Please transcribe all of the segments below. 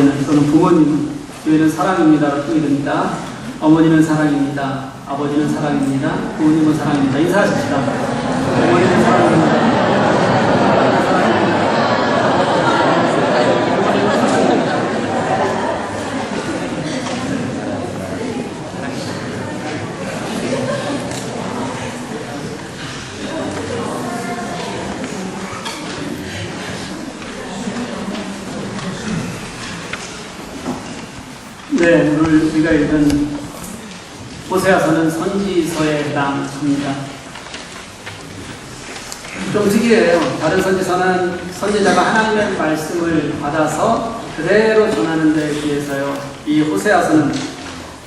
아버지는 또는 부모님은 교회는 사랑입니다로 통일됩니다. 어머니는 사랑입니다. 아버지는 사랑입니다. 부모님은 사랑입니다. 인사하십시다. 어머니는 사랑입니다. 네, 오늘 우리가 읽은 호세아서는 선지서에 해당합니다. 좀 특이해요. 다른 선지서는 선지자가 하나님의 말씀을 받아서 그대로 전하는 데 비해서요, 이 호세아서는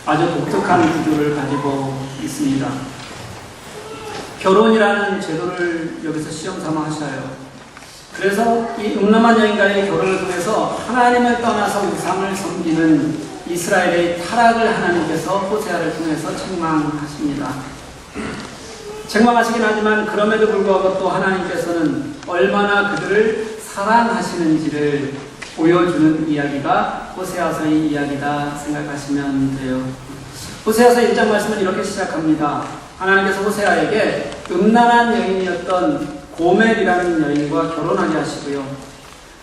아주 독특한 구조를 가지고 있습니다. 결혼이라는 제도를 여기서 시험 삼아 하셔요. 그래서 이 음란한 여인과의 결혼을 통해서 하나님을 떠나서 우상을 섬기는 이스라엘의 타락을 하나님께서 호세아를 통해서 책망하십니다. 책망하시긴 하지만 그럼에도 불구하고 또 하나님께서는 얼마나 그들을 사랑하시는지를 보여주는 이야기가 호세아서의 이야기다 생각하시면 돼요. 호세아서 1장 말씀은 이렇게 시작합니다. 하나님께서 호세아에게 음란한 여인이었던 고멜이라는 여인과 결혼하게 하시고요,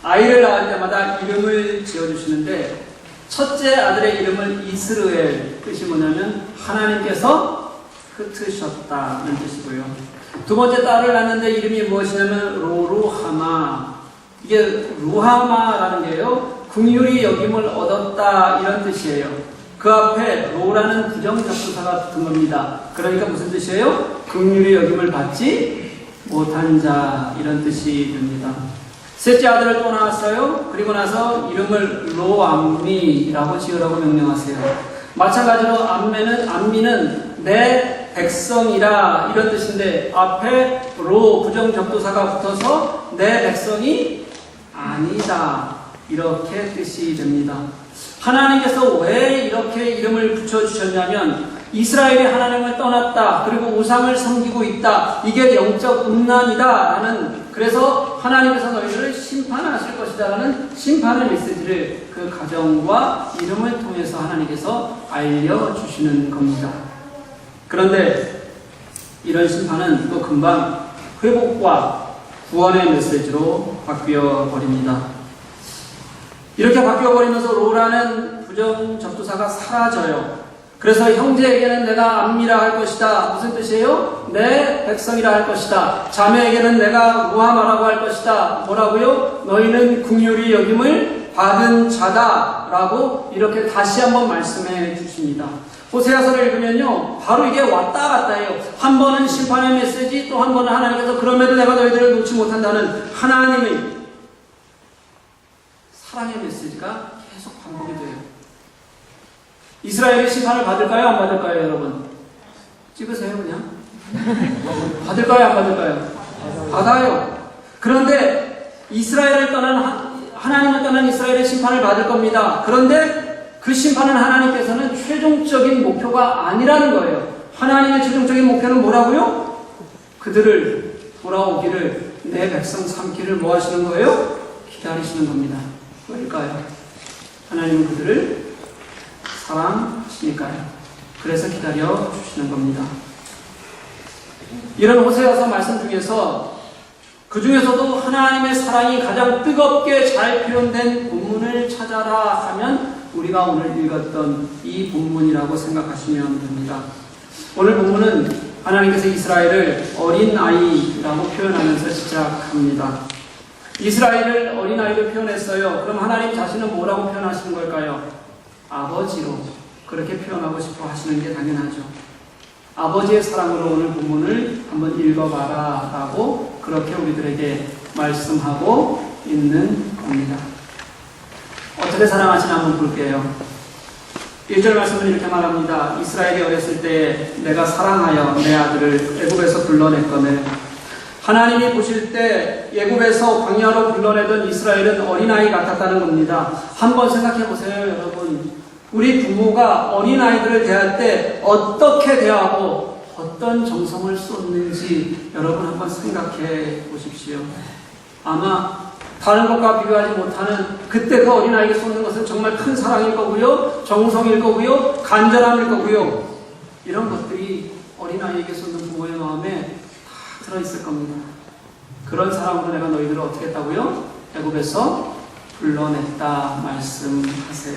아이를 낳을 때마다 이름을 지어주시는데 첫째 아들의 이름을 이스르엘, 뜻이 뭐냐면 하나님께서 흩으셨다는 뜻이고요. 두 번째 딸을 낳는데 이름이 무엇이냐면 로루하마, 이게 루하마라는 게요, 긍휼히 여김을 얻었다 이런 뜻이에요. 그 앞에 로라는 부정접수사가 붙은 겁니다. 그러니까 무슨 뜻이에요? 긍휼히 여김을 받지 못한 자 이런 뜻이 됩니다. 셋째 아들을 또 낳았어요. 그리고 나서 이름을 로암미라고 지으라고 명령하세요. 마찬가지로 암미는 내 백성이라 이런 뜻인데 앞에 로 부정접두사가 붙어서 내 백성이 아니다 이렇게 뜻이 됩니다. 하나님께서 왜 이렇게 이름을 붙여주셨냐면 이스라엘이 하나님을 떠났다, 그리고 우상을 섬기고 있다, 이게 영적 음란이다 라는, 그래서 하나님께서 너희들을 심판하실 것이다 라는 심판의 메시지를 그 가정과 이름을 통해서 하나님께서 알려주시는 겁니다. 그런데 이런 심판은 또 금방 회복과 구원의 메시지로 바뀌어버립니다. 이렇게 바뀌어버리면서 로라는 부정접두사가 사라져요. 그래서 형제에게는 내가 암미라 할 것이다. 무슨 뜻이에요? 내 백성이라 할 것이다. 자매에게는 내가 루하마라고 할 것이다. 뭐라고요? 너희는 긍휼히 여김을 받은 자다 라고 이렇게 다시 한번 말씀해 주십니다. 호세아서를 읽으면요, 바로 이게 왔다 갔다 해요. 한 번은 심판의 메시지, 또 한 번은 하나님께서 그럼에도 내가 너희들을 놓지 못한다는 하나님의 사랑의 메시지가 계속 반복이 돼요. 이스라엘이 심판을 받을까요? 안 받을까요, 여러분? 찍으세요, 그냥. 받을까요? 안 받을까요? 받아요. 그런데 이스라엘을 떠난, 하나님을 떠난 이스라엘의 심판을 받을 겁니다. 그런데 그 심판은 하나님께서는 최종적인 목표가 아니라는 거예요. 하나님의 최종적인 목표는 뭐라고요? 그들을 돌아오기를, 내 백성 삼기를 뭐 하시는 거예요? 기다리시는 겁니다. 왜일까요? 하나님은 그들을 사랑하시니까요. 그래서 기다려 주시는 겁니다. 이런 호세아서 말씀 중에서 그 중에서도 하나님의 사랑이 가장 뜨겁게 잘 표현된 본문을 찾아라 하면 우리가 오늘 읽었던 이 본문이라고 생각하시면 됩니다. 오늘 본문은 하나님께서 이스라엘을 어린아이라고 표현하면서 시작합니다. 이스라엘을 어린아이로 표현했어요. 그럼 하나님 자신은 뭐라고 표현하시는 걸까요? 아버지로 그렇게 표현하고 싶어 하시는 게 당연하죠. 아버지의 사랑으로 오늘 본문을 한번 읽어봐라 라고 그렇게 우리들에게 말씀하고 있는 겁니다. 어떻게 사랑하시나 한번 볼게요. 1절 말씀은 이렇게 말합니다. 이스라엘이 어렸을 때 내가 사랑하여 내 아들을 애굽에서 불러냈거늘. 하나님이 보실 때 애굽에서 광야로 불러내던 이스라엘은 어린아이 같았다는 겁니다. 한번 생각해 보세요, 여러분. 우리 부모가 어린아이들을 대할 때 어떻게 대하고 어떤 정성을 쏟는지 여러분 한번 생각해 보십시오. 아마 다른 것과 비교하지 못하는 그때 그 어린아이에게 쏟는 것은 정말 큰 사랑일 거고요, 정성일 거고요, 간절함일 거고요. 이런 것들이 어린아이에게 쏟는 부모의 마음에 다 들어있을 겁니다. 그런 사랑으로 내가 너희들을 어떻게 했다고요? 애굽에서 불러냈다 말씀하세요.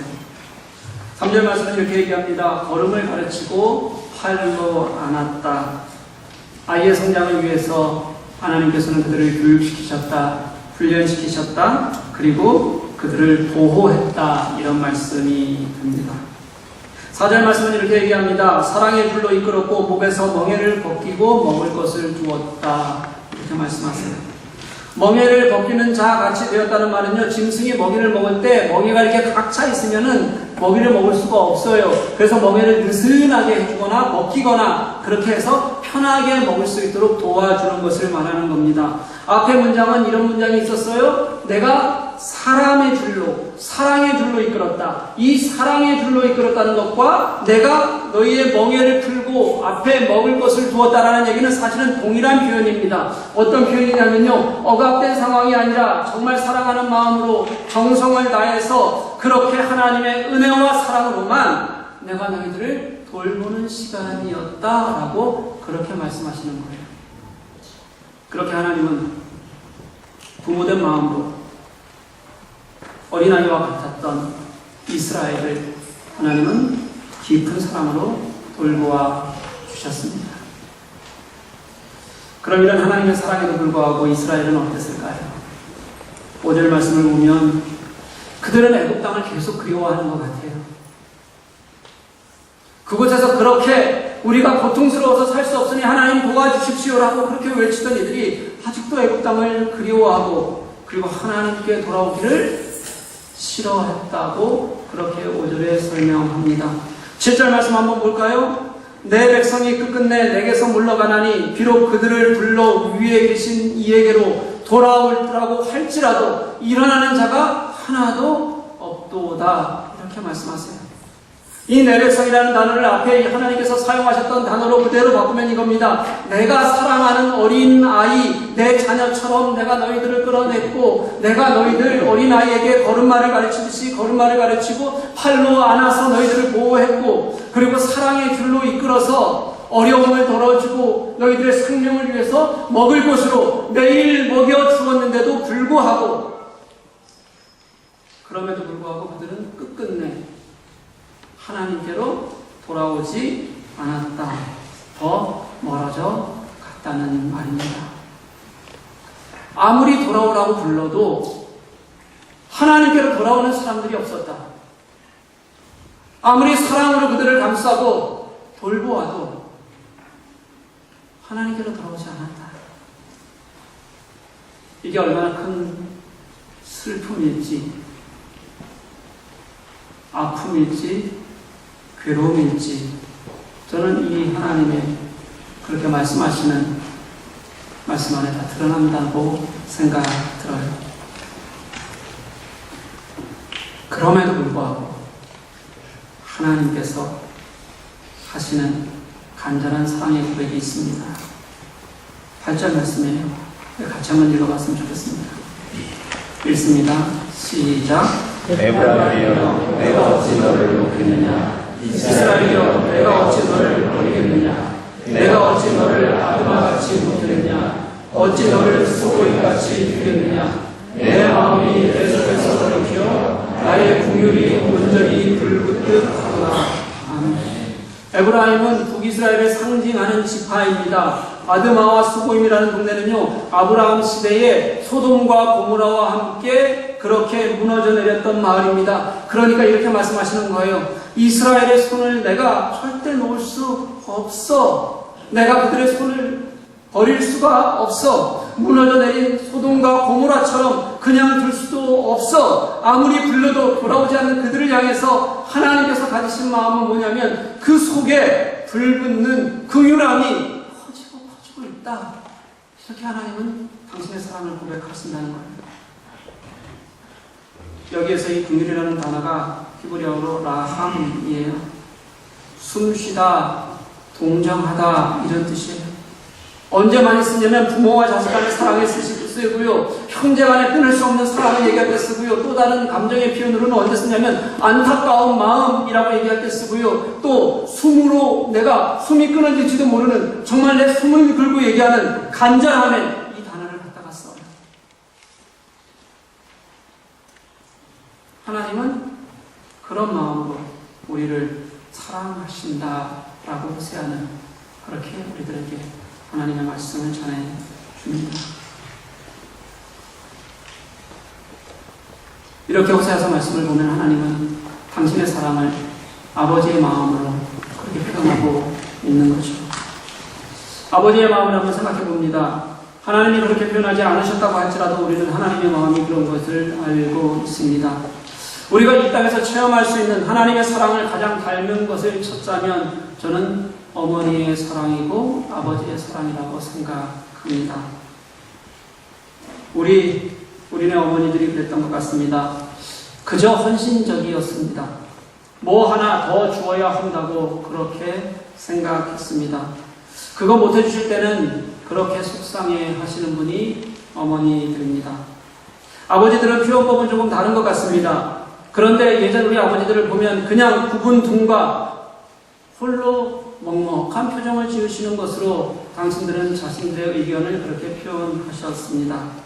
3절 말씀은 이렇게 얘기합니다. 걸음을 가르치고 팔로 안았다. 아이의 성장을 위해서 하나님께서는 그들을 교육시키셨다, 훈련시키셨다, 그리고 그들을 보호했다, 이런 말씀이 됩니다. 4절 말씀은 이렇게 얘기합니다. 사랑의 줄로 이끌었고 목에서 멍에를 벗기고 먹을 것을 주었다, 이렇게 말씀하세요. 멍에를 벗기는 자 같이 되었다는 말은요, 짐승이 먹이를 먹을 때 먹이가 이렇게 각 차 있으면은 먹이를 먹을 수가 없어요. 그래서 멍에를 느슨하게 해주거나 벗기거나 그렇게 해서 편하게 먹을 수 있도록 도와주는 것을 말하는 겁니다. 앞에 문장은 이런 문장이 있었어요. 내가 사랑의 줄로 이끌었다. 이 사랑의 줄로 이끌었다는 것과 내가 너희의 멍에를 풀고 앞에 먹을 것을 두었다라는 얘기는 사실은 동일한 표현입니다. 어떤 표현이냐면요, 억압된 상황이 아니라 정말 사랑하는 마음으로 정성을 다해서 그렇게 하나님의 은혜와 사랑으로만 내가 너희들을 돌보는 시간이었다라고 그렇게 말씀하시는 거예요. 그렇게 하나님은 부모된 마음으로 어린아이와 같았던 이스라엘을 하나님은 깊은 사랑으로 돌보아 주셨습니다. 그럼 이런 하나님의 사랑에도 불구하고 이스라엘은 어땠을까요? 5절 말씀을 보면 그들은 애굽 땅을 계속 그리워하는 것 같아요. 그곳에서 그렇게 우리가 고통스러워서 살 수 없으니 하나님 도와주십시오라고 그렇게 외치던 이들이 아직도 애굽 땅을 그리워하고 그리고 하나님께 돌아오기를 싫어했다고 그렇게 5절에 설명합니다. 7절 말씀 한번 볼까요? 내 백성이 끝끝내 내게서 물러가나니 비록 그들을 불러 위에 계신 이에게로 돌아올라고 할지라도 일어나는 자가 하나도 없도다, 이렇게 말씀하세요. 이 내 백성이라는 단어를 앞에 하나님께서 사용하셨던 단어로 그대로 바꾸면 이겁니다. 내가 사랑하는 어린 아이, 내 자녀처럼 내가 너희들을 끌어냈고 내가 너희들 어린아이에게 걸음마를 가르치듯이 걸음마를 가르치고 팔로 안아서 너희들을 보호했고 그리고 사랑의 줄로 이끌어서 어려움을 덜어주고 너희들의 생명을 위해서 먹을 것으로 매일 먹여 주었는데도 불구하고 그럼에도 불구하고 그들은 끝끝내 하나님께로 돌아오지 않았다. 더 멀어져 갔다는 말입니다. 아무리 돌아오라고 불러도 하나님께로 돌아오는 사람들이 없었다. 아무리 사랑으로 그들을 감싸고 돌보아도 하나님께로 돌아오지 않았다. 이게 얼마나 큰 슬픔일지, 아픔일지, 괴로움일지 저는 이 하나님의 그렇게 말씀하시는 말씀 안에 다 드러난다고 생각이 들어요. 그럼에도 불구하고 하나님께서 하시는 간절한 사랑의 고백이 있습니다. 8절 말씀이에요. 같이 한번 읽어봤으면 좋겠습니다. 읽습니다. 시작. 에브라임이여 내가 어찌 너를 놓겠느냐, 이스라엘이여 내가 어찌 너를 버리겠느냐, 내가 어찌 너를 아드마같이 못하겠냐, 어찌 너를 소고기같이 두겠느냐. 내 마음이 내 속에서 돌이켜 나의 긍휼이 온전히 불붙듯 하구나. 아멘. 에브라임은 북이스라엘을 상징하는 지파입니다. 아드마와 수고임이라는 동네는요, 아브라함 시대에 소돔과 고모라와 함께 그렇게 무너져 내렸던 마을입니다. 그러니까 이렇게 말씀하시는 거예요. 이스라엘의 손을 내가 절대 놓을 수 없어. 내가 그들의 손을 버릴 수가 없어. 무너져 내린 소돔과 고모라처럼 그냥 둘 수도 없어. 아무리 불러도 돌아오지 않는 그들을 향해서 하나님께서 가지신 마음은 뭐냐면 그 속에 불붙는 긍휼함이 커지고 있다. 이렇게 하나님은 당신의 사랑을 고백하신다는 거예요. 여기에서 이 긍휼이라는 단어가 히브리어로 라함이에요. 숨쉬다, 동정하다, 이런 뜻이에요. 언제 많이 쓰냐면 부모와 자식 간의 사랑에 쓰고요. 형제 간에 끊을 수 없는 사랑을 얘기할 때 쓰고요. 또 다른 감정의 표현으로는 언제 쓰냐면 안타까운 마음이라고 얘기할 때 쓰고요. 또 숨으로 내가 숨이 끊어질지도 모르는 정말 내 숨을 걸고 얘기하는 간절함에 이 단어를 갖다가 써요. 하나님은 그런 마음으로 우리를 사랑하신다라고 호세아는 그렇게 우리들에게 하나님의 말씀을 전해 줍니다. 이렇게 호세아서 말씀을 보면 하나님은 당신의 사랑을 아버지의 마음으로 그렇게 표현하고 있는 거죠. 아버지의 마음을 한번 생각해 봅니다. 하나님이 그렇게 표현하지 않으셨다고 할지라도 우리는 하나님의 마음이 그런 것을 알고 있습니다. 우리가 이 땅에서 체험할 수 있는 하나님의 사랑을 가장 닮은 것을 찾자면 저는 어머니의 사랑이고 아버지의 사랑이라고 생각합니다. 우리네 어머니들이 그랬던 것 같습니다. 그저 헌신적이었습니다. 뭐 하나 더 주어야 한다고 그렇게 생각했습니다. 그거 못해주실 때는 그렇게 속상해 하시는 분이 어머니들입니다. 아버지들은 표현법은 조금 다른 것 같습니다. 그런데 예전 우리 아버지들을 보면 그냥 구분둥과 홀로 먹먹한 표정을 지으시는 것으로 당신들은 자신들의 의견을 그렇게 표현하셨습니다.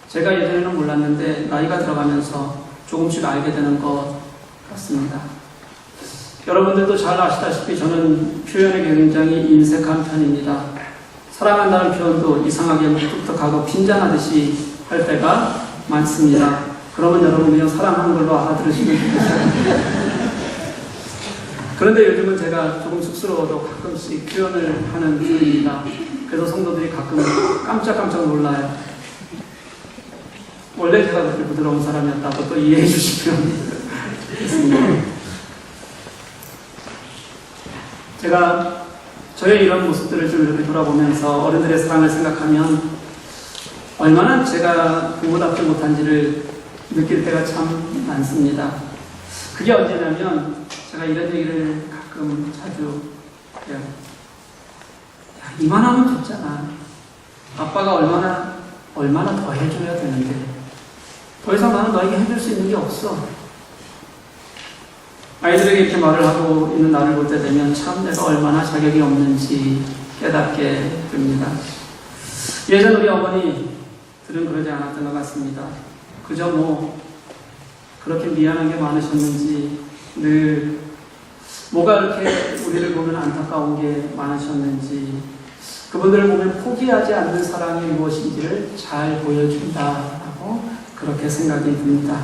제가 예전에는 몰랐는데 나이가 들어가면서 조금씩 알게 되는 것 같습니다. 여러분들도 잘 아시다시피 저는 표현에 굉장히 인색한 편입니다. 사랑한다는 표현도 이상하게 무뚝뚝하고 빈잔하듯이 할 때가 많습니다. 그러면 여러분 그냥 사랑하는 걸로 알아들으시면 좋겠어요. 그런데 요즘은 제가 조금 쑥스러워도 가끔씩 표현을 하는 중입니다. 그래서 성도들이 가끔 깜짝깜짝 놀라요. 원래 제가 그렇게 부드러운 사람이었다고 또 이해해 주시면 좋겠습니다. 제가 저의 이런 모습들을 좀 이렇게 돌아보면서 어른들의 사랑을 생각하면 얼마나 제가 부모답지 못한지를 느낄 때가 참 많습니다. 그게 언제냐면 제가 이런 얘기를 가끔 자주 해요. 야, 이만하면 됐잖아. 아빠가 얼마나 더 해줘야 되는데 더 이상 나는 너에게 해줄 수 있는 게 없어. 아이들에게 이렇게 말을 하고 있는 나를 볼 때 되면 참 내가 얼마나 자격이 없는지 깨닫게 됩니다. 예전 우리 어머니들은 그러지 않았던 것 같습니다. 그저 그렇게 미안한 게 많으셨는지 늘 뭐가 이렇게 우리를 보면 안타까운 게 많으셨는지 그분들을 보면 포기하지 않는 사랑이 무엇인지를 잘 보여준다라고 그렇게 생각이 듭니다.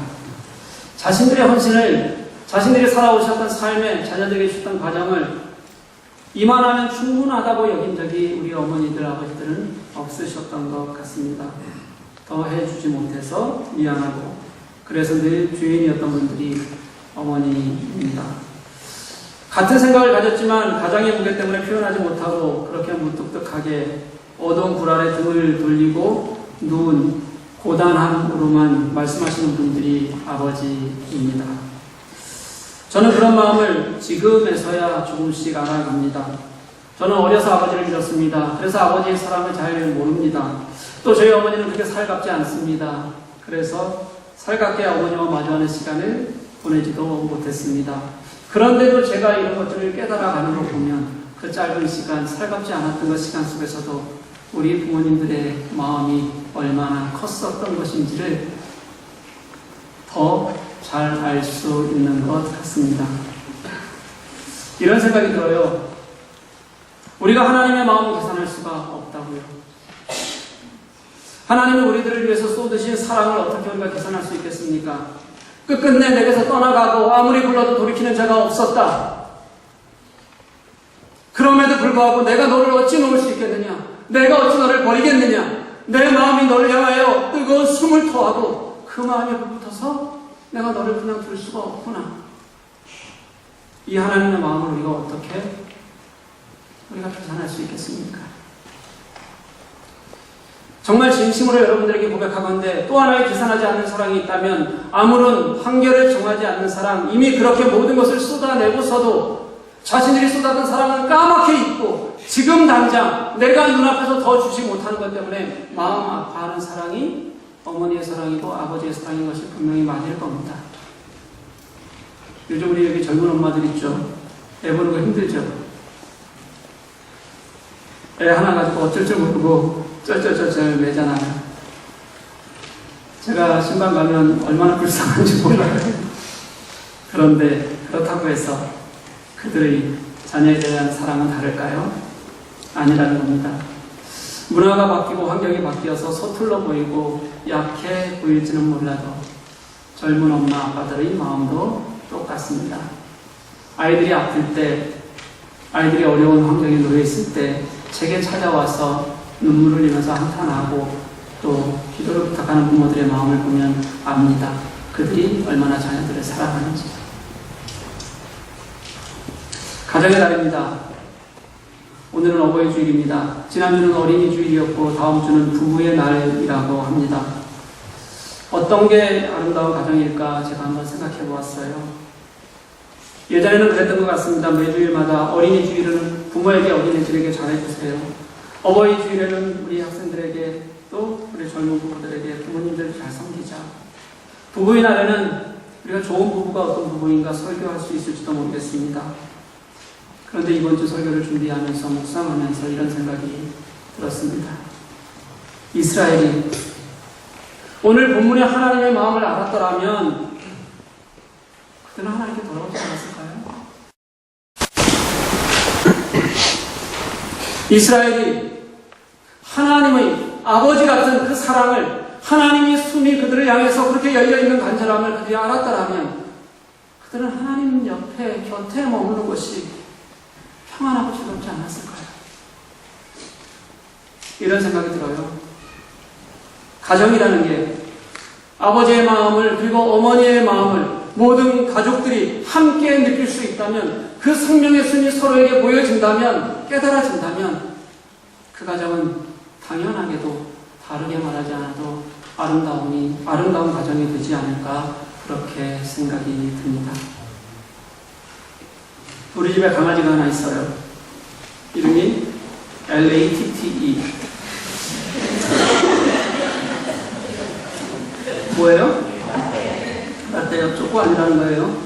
자신들의 헌신을 자신들이 살아오셨던 삶에 자녀들에게 주셨던 과정을 이만하면 충분하다고 여긴 적이 우리 어머니들 아버지들은 없으셨던 것 같습니다. 더 해주지 못해서 미안하고 그래서 늘 주인이었던 분들이 어머니입니다. 같은 생각을 가졌지만 가장의 무게 때문에 표현하지 못하고 그렇게 무뚝뚝하게 어두운 불 아래 등을 돌리고 누운 고단함으로만 말씀하시는 분들이 아버지입니다. 저는 그런 마음을 지금에서야 조금씩 알아갑니다. 저는 어려서 아버지를 잃었습니다. 그래서 아버지의 사랑을 잘 모릅니다. 또 저희 어머니는 그렇게 살갑지 않습니다. 그래서 살갑게 어머니와 마주하는 시간을 보내지도 못했습니다. 그런데도 제가 이런 것들을 깨달아가는 걸 보면 그 짧은 시간, 살갑지 않았던 그 시간 속에서도 우리 부모님들의 마음이 얼마나 컸었던 것인지를 더 잘 알 수 있는 것 같습니다. 이런 생각이 들어요. 우리가 하나님의 마음을 계산할 수가 없다고요. 하나님은 우리들을 위해서 쏟으신 사랑을 어떻게 우리가 계산할 수 있겠습니까? 끝끝내 내게서 떠나가고 아무리 불러도 돌이키는 자가 없었다. 그럼에도 불구하고 내가 너를 어찌 놓을 수 있겠느냐? 내가 어찌 너를 버리겠느냐? 내 마음이 너를 향하여 뜨거운 숨을 토하고 그 마음에 불붙어서 내가 너를 그냥 둘 수가 없구나. 이 하나님의 마음을 우리가 어떻게 우리가 계산할 수 있겠습니까? 정말 진심으로 여러분들에게 고백하건대 또 하나의 계산하지 않는 사랑이 있다면 아무런 한결을 정하지 않는 사랑, 이미 그렇게 모든 것을 쏟아내고서도 자신들이 쏟았던 사랑은 까맣게 잊고 지금 당장 내가 눈앞에서 더 주지 못하는 것 때문에 마음 아파하는 사랑이 어머니의 사랑이고 아버지의 사랑인 것이 분명히 맞을 겁니다. 요즘 우리 여기 젊은 엄마들 있죠. 애 보는 거 힘들죠. 애 하나 가지고 어쩔 줄 모르고 쩔쩔쩔쩔 매잖아요. 제가 신방 가면 얼마나 불쌍한지 몰라요. 그런데 그렇다고 해서 그들의 자녀에 대한 사랑은 다를까요? 아니라는 겁니다. 문화가 바뀌고 환경이 바뀌어서 서툴러 보이고 약해 보일지는 몰라도 젊은 엄마 아빠들의 마음도 똑같습니다. 아이들이 아플 때, 아이들이 어려운 환경에 놓여 있을 때 제게 찾아와서 눈물을 흘리면서 한탄하고 또 기도를 부탁하는 부모들의 마음을 보면 압니다. 그들이 얼마나 자녀들을 사랑하는지. 가정의 달입니다. 오늘은 어버이 주일입니다. 지난주는 어린이 주일이었고 다음 주는 부부의 날이라고 합니다. 어떤 게 아름다운 가정일까 제가 한번 생각해 보았어요. 예전에는 그랬던 것 같습니다. 매주일마다 어린이 주일은 부모에게 어린이들에게 잘해주세요. 어버이 주일에는 우리 학생들에게 또 우리 젊은 부부들에게 부모님들 잘 섬기자. 부부의 날에는 우리가 좋은 부부가 어떤 부부인가 설교할 수 있을지도 모르겠습니다. 그런데 이번 주 설교를 준비하면서 묵상하면서 이런 생각이 들었습니다. 이스라엘이 오늘 본문의 하나님의 마음을 알았더라면 그들은 하나님께 돌아오지 않았을까요? 이스라엘이 하나님의 아버지 같은 그 사랑을, 하나님의 숨이 그들을 향해서 그렇게 열려있는 간절함을 그들이 알았더라면 그들은 하나님 옆에 곁에 머무는 것이 평안하고 즐겁지 않았을까요? 이런 생각이 들어요. 가정이라는 게 아버지의 마음을 그리고 어머니의 마음을 모든 가족들이 함께 느낄 수 있다면, 그 생명의 순이 서로에게 보여진다면, 깨달아진다면 그 가정은 당연하게도 다르게 말하지 않아도 아름다운 가정이 되지 않을까 그렇게 생각이 듭니다. 우리 집에 강아지가 하나 있어요. 이름이 LATTE. 뭐예요? 라떼요. 초코 아니라는 거예요.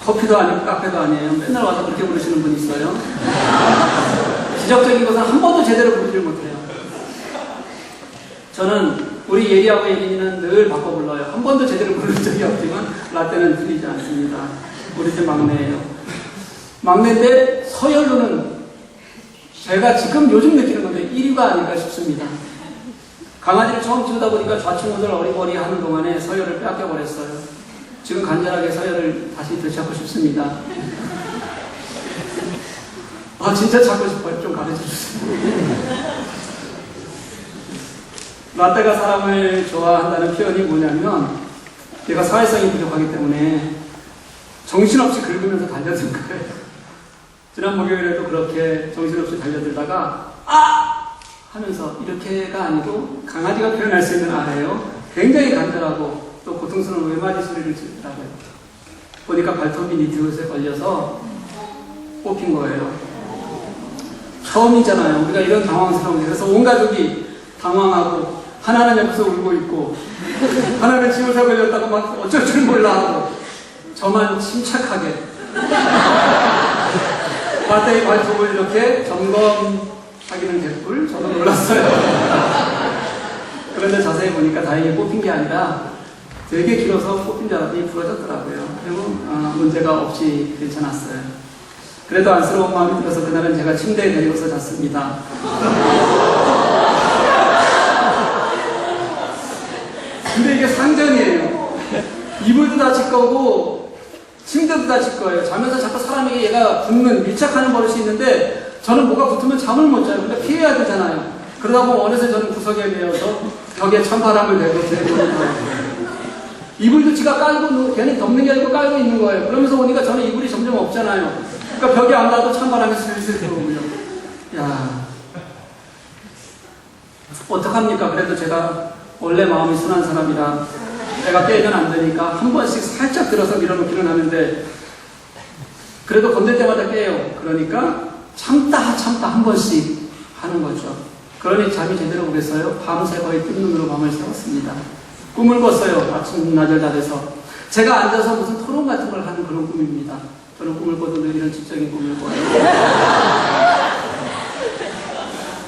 커피도 아니고 카페도 아니에요. 맨날 와서 그렇게 부르시는 분이 있어요. 기적적인 것은 한 번도 제대로 부르지를 못해요. 저는 우리 예리하고 예린이는 늘 바꿔 불러요. 한 번도 제대로 부른 적이 없지만 라떼는 틀리지 않습니다. 우리 집 막내예요. 막내인데 서열로는 제가 지금 요즘 느끼는 건데 1위가 아닐까 싶습니다. 강아지를 처음 키우다 보니까 좌충우돌 어리버리 하는 동안에 서열을 빼앗겨버렸어요. 지금 간절하게 서열을 다시 되찾고 싶습니다. 진짜 찾고 싶어요. 좀 가르쳐주세요. 라떼가 사람을 좋아한다는 표현이 뭐냐면, 얘가 사회성이 부족하기 때문에 정신없이 긁으면서 달려든 거예요. 지난 목요일에도 그렇게 정신없이 달려들다가 하면서, 이렇게가 아니고 강아지가 표현할 수 있는 아래요. 굉장히 간절하고 또 고통스러운 외마디 소리를 지르더라고요. 보니까 발톱이 니트옷에 걸려서 뽑힌 거예요. 처음이잖아요. 우리가 이런 당황스러운 게. 그래서 온 가족이 당황하고, 하나는 옆에서 울고 있고, 하나는 지우사 걸렸다고 막 어쩔 줄 몰라 하고, 저만 침착하게 라떼의 발톱을 이렇게 점검하기는 개뿔? 저도 놀랐어요. 그런데 자세히 보니까 다행히 뽑힌 게 아니라 되게 길어서 뽑힌 줄 알았더니 부러졌더라고요. 그리고 문제가 없이 괜찮았어요. 그래도 안쓰러운 마음이 들어서 그날은 제가 침대에 내려서 잤습니다. 근데 이게 상전이에요. 이불도 다칠 거고 침대도 다칠 거예요. 자면서 자꾸 사람에게 얘가 붙는, 밀착하는 버릇이 있는데 저는 뭐가 붙으면 잠을 못 자요. 그러니까 피해야 되잖아요. 그러다 보면 어느새 저는 구석에 매여서 벽에 찬바람을 내고 대는 거예요. 이불도 지가 깔고, 괜히 덮는 게 아니고 깔고 있는 거예요. 그러면서 오니까 저는 이불이 점점 없잖아요. 그러니까 벽에 안 닿아도 찬바람이 슬슬 들어오고요. 야, 어떡합니까? 그래도 제가 원래 마음이 순한 사람이라 내가 깨면 안 되니까 한 번씩 살짝 들어서 밀어놓기는 하는데, 그래도 건들 때마다 깨요. 그러니까 참다 한 번씩 하는 거죠. 그러니 잠이 제대로 오겠어요? 밤새 거의 뜬 눈으로 밤을 새웠습니다. 꿈을 꿨어요. 아침 낮을 다 돼서. 제가 앉아서 무슨 토론 같은 걸 하는 그런 꿈입니다. 저는 꿈을 꿔도 늘 이런 지적인 꿈을 꿔요.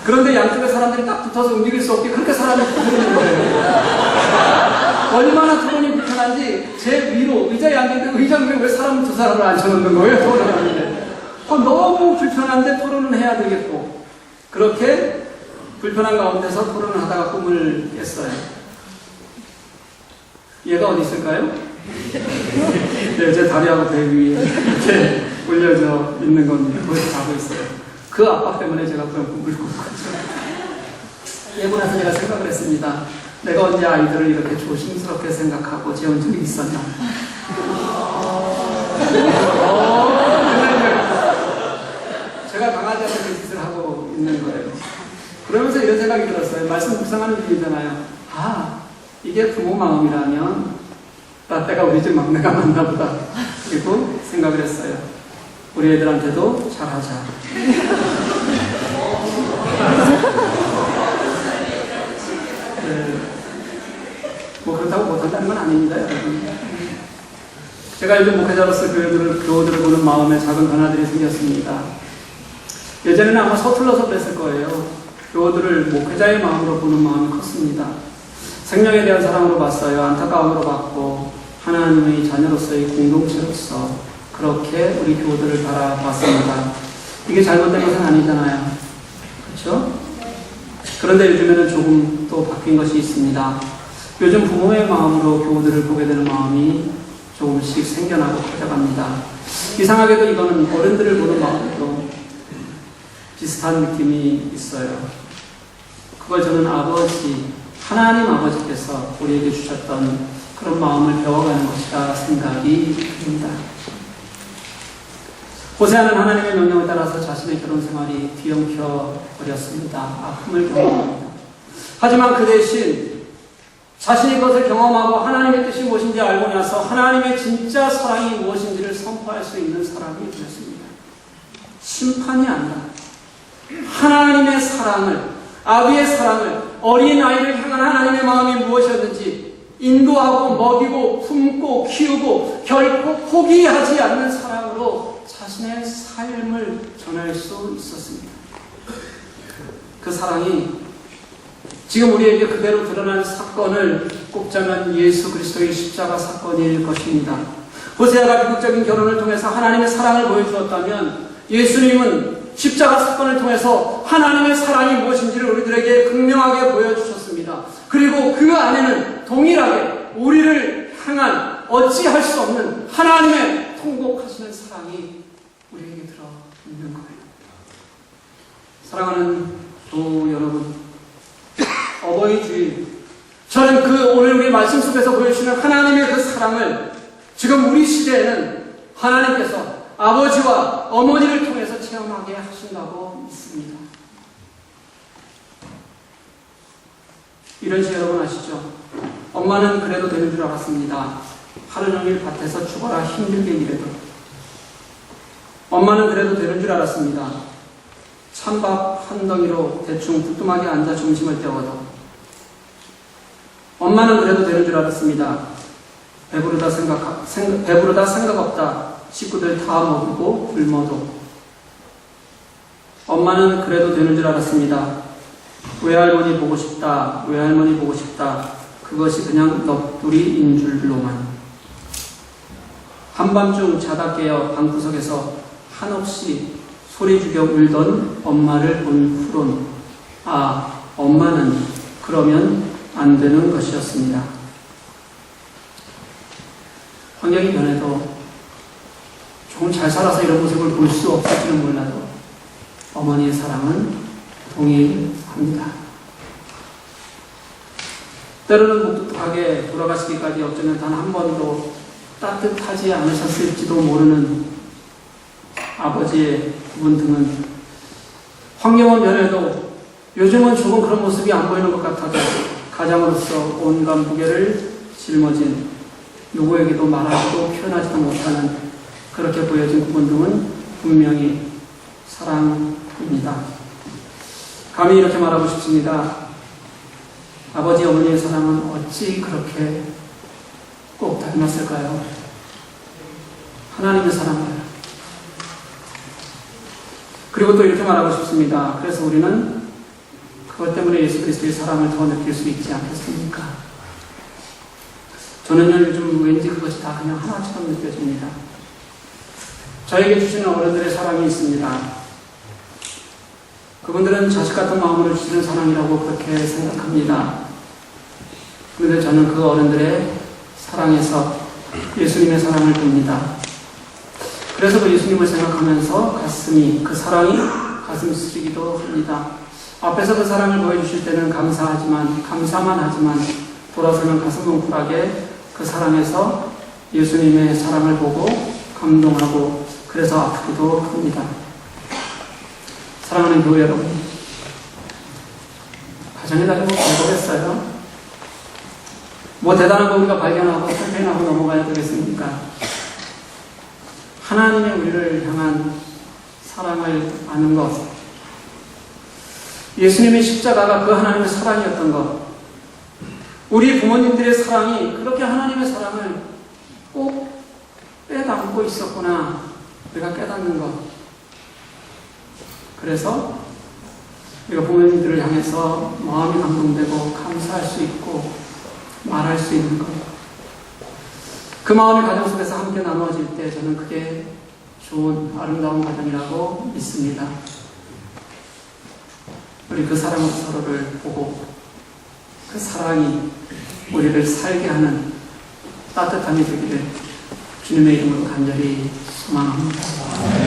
그런데 양쪽에 사람들이 딱 붙어서 움직일 수 없게 그렇게 사람이 부르는 거예요. 얼마나 토론이 불편한지 제 위로 의자에 앉는데 의자 위에 왜 사람 두 사람을 앉혀놓는 거예요? 토론을 하는데. 너무 불편한데 토론은 해야 되겠고. 그렇게 불편한 가운데서 토론을 하다가 꿈을 깼어요. 얘가 어디 있을까요? 네, 제 다리하고 배 위에 이렇게 올려져 있는 겁니다. 거기서 자고 있어요. 그 압박 때문에 제가 그런 꿈을 꾼 거죠. 예고 나서 제가 생각을 했습니다. 내가 언제 아이들을 이렇게 조심스럽게 생각하고 재운 적이 있었나? 제가 강아지한테 그 짓을 하고 있는 거예요. 그러면서 이런 생각이 들었어요. 말씀 묵상하는 중이잖아요. 이게 부모 마음이라면 라떼가 우리 집 막내가 맞나 보다. 그리고 생각을 했어요. 우리 애들한테도 잘하자. 네. 뭐 그렇다고 못한다는 건 아닙니다, 여러분. 제가 요즘 목회자로서 교우들을 보는 마음에 작은 변화들이 생겼습니다. 예전에는 아마 서툴러서 그랬을 거예요. 교우들을 목회자의 마음으로 보는 마음이 컸습니다. 생명에 대한 사랑으로 봤어요. 안타까움으로 봤고 하나님의 자녀로서의 공동체로서 그렇게 우리 교우들을 바라봤습니다. 이게 잘못된 것은 아니잖아요. 그렇죠? 그런데 요즘에는 조금 또 바뀐 것이 있습니다. 요즘 부모의 마음으로 교우들을 보게 되는 마음이 조금씩 생겨나고 커져갑니다. 이상하게도 이거는 어른들을 보는 마음도 비슷한 느낌이 있어요. 그걸 저는 하나님 아버지께서 우리에게 주셨던 그런 마음을 배워가는 것이라 생각이 듭니다. 호세아는 하나님의 명령을 따라서 자신의 결혼 생활이 뒤엉켜 버렸습니다. 아픔을 경험합니다. 하지만 그 대신 자신이 그것을 경험하고 하나님의 뜻이 무엇인지 알고 나서 하나님의 진짜 사랑이 무엇인지를 선포할 수 있는 사람이 되었습니다. 심판이 아니라 하나님의 사랑을, 아비의 사랑을, 어린 아이를 향한 하나님의 마음이 무엇이었는지 인도하고 먹이고 품고 키우고 결코 포기하지 않는 사랑으로 자신의 삶을 전할 수 있었습니다. 그 사랑이 지금 우리에게 그대로 드러난 사건을 꼽자면 예수 그리스도의 십자가 사건일 것입니다. 호세아가 비극적인 결혼을 통해서 하나님의 사랑을 보여주었다면 예수님은 십자가 사건을 통해서 하나님의 사랑이 무엇인지를 우리들에게 극명하게 보여주셨습니다. 그리고 그 안에는 동일하게 우리를 향한 어찌할 수 없는 하나님의 통곡하시는 사랑이 우리에게 들어 있는 거예요. 사랑하는 또 여러분, 어버이 주일, 저는 오늘 우리 말씀 속에서 보여주시는 하나님의 그 사랑을 지금 우리 시대에는 하나님께서 아버지와 어머니를 통해서 체험하게 하신다고 믿습니다. 이런 시 여러분 아시죠? 엄마는 그래도 되는 줄 알았습니다. 하루 종일 밭에서 죽어라 힘들게 일해도. 엄마는 그래도 되는 줄 알았습니다. 찬밥 한 덩이로 대충 부뚜막에 앉아 점심을 때워도. 엄마는 그래도 되는 줄 알았습니다. 배부르다 생각 없다. 식구들 다 먹고 굶어도. 엄마는 그래도 되는 줄 알았습니다. 외할머니 보고 싶다. 외할머니 보고 싶다. 그것이 그냥 넋두리인 줄로만. 한밤중 자다 깨어 방구석에서 한없이 소리 죽여 울던 엄마를 본 후론 엄마는 그러면 안 되는 것이었습니다. 환경이 변해도 조금 잘 살아서 이런 모습을 볼 수 없을지는 몰라도 어머니의 사랑은 동일합니다. 때로는 목뚝하게 돌아가시기까지 어쩌면 단 한 번도 따뜻하지 않으셨을지도 모르는 아버지의 굽은 등은 환경은 변해도 요즘은 조금 그런 모습이 안 보이는 것 같아도 가장으로서 온갖 무게를 짊어진 누구에게도 말하지도 표현하지도 못하는 그렇게 보여진 굽은 등은 분명히 사랑입니다. 감히 이렇게 말하고 싶습니다. 아버지 어머니의 사랑은 어찌 그렇게 꼭 닮았을까요? 하나님의 사랑이에요. 그리고 또 이렇게 말하고 싶습니다. 그래서 우리는 그것 때문에 예수 그리스도의 사랑을 더 느낄 수 있지 않겠습니까? 저는요, 요즘 왠지 그것이 다 그냥 하나처럼 느껴집니다. 저에게 주시는 어른들의 사랑이 있습니다. 그분들은 자식 같은 마음으로 주시는 사랑이라고 그렇게 생각합니다. 그런데 저는 그 어른들의 사랑에서 예수님의 사랑을 봅니다. 그래서 그 예수님을 생각하면서 그 사랑이 가슴 쓰리기도 합니다. 앞에서 그 사랑을 보여주실 때는 감사만 하지만 돌아서면 가슴 뭉클하게 그 사랑에서 예수님의 사랑을 보고 감동하고 그래서 아프기도 합니다. 사랑하는 교회 여러분, 가정의 달이 별거겠어요? 대단한 거 우리가 발견하고 설명하고 넘어가야 되겠습니까? 하나님의 우리를 향한 사랑을 아는 것, 예수님의 십자가가 그 하나님의 사랑이었던 것, 우리 부모님들의 사랑이 그렇게 하나님의 사랑을 꼭 빼닮고 있었구나, 우리가 깨닫는 것. 그래서 우리가 부모님들을 향해서 마음이 감동되고 감사할 수 있고 말할 수 있는 것. 그 마음이 가정 속에서 함께 나누어질 때 저는 그게 좋은 아름다운 가정이라고 믿습니다. 우리 그 사랑으로 서로를 보고 그 사랑이 우리를 살게 하는 따뜻함이 되기를 주님의 이름으로 간절히 소망합니다.